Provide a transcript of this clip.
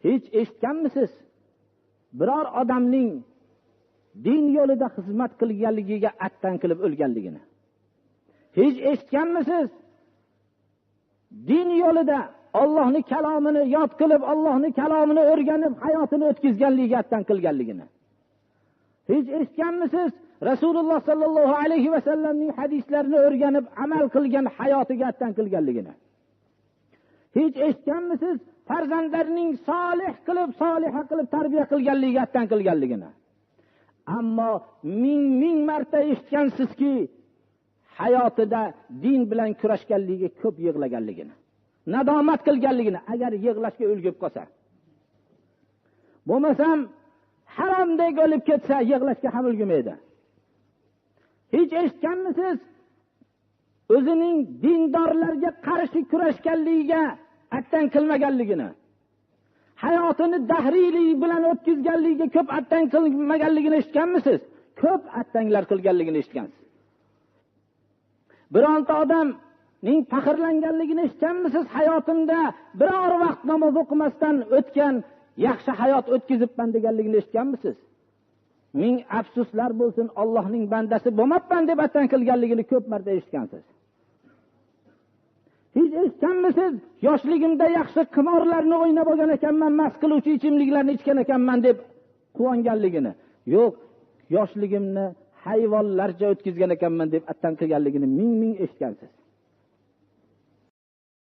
Hech eshitganmisiz? Biror odamning din yo'lida xizmat qilganligiga attan qilib o'lganligini? Hech eshitganmisiz? Din yo'lida Allohning kalomini yod qilib, Allohning kalomini o'rganib, hayotini o'tkazganligiga attan qilganligini? Hech eshitganmisiz? Rasululloh sallallohu alayhi va sallamning hadislarini o'rganib, amal qilgan hayotiga attan qilganligini? Hech eshitganmisiz? Farzandlarining solih qilib, soliha qilib tarbiya qilganligiga attan qilganligini? Ammo ming marta eshitgansizki, hayotida din bilan kurashganligiga ko'p yig'laganligini, nadomat qilganligini, agar yig'lashga o'lgib qolsa. Bo'lmasam haromdek o'lib ketsa, yig'lashga ham o'lgmaydi. Hech eshitganmisiz? O'zining dindorlarga qarshi kurashganligiga attan qilmaganligini, hayotini dahriylik bilan o'tkazganligiga ko'p attan qilmaganligini eshitganmisiz? Ko'p attanglar qilganligini eshitgansiz. Bironta odamning faxrlanganligini eshitganmisiz? Hayotimda biror vaqt namoz o'qimasdan o'tgan yaxshi hayot o'tkazibman deganligini eshitganmisiz? Ming afsuslar bo'lsin, Allohning bandasi bo'lmabman deb attan qilganligini ko'p marta eshitgansiz. Hech eshitganmisiz? Yoshligimda yaxshi qimorlarni o'ynab olgan ekanman, mast qiluvchi ichimliklarni ichgan ekanman deb quvonganligini? Yo'q, yoshligimni hayvonlarcha o'tkazgan ekanman deb attan qilganligini ming eshitgansiz.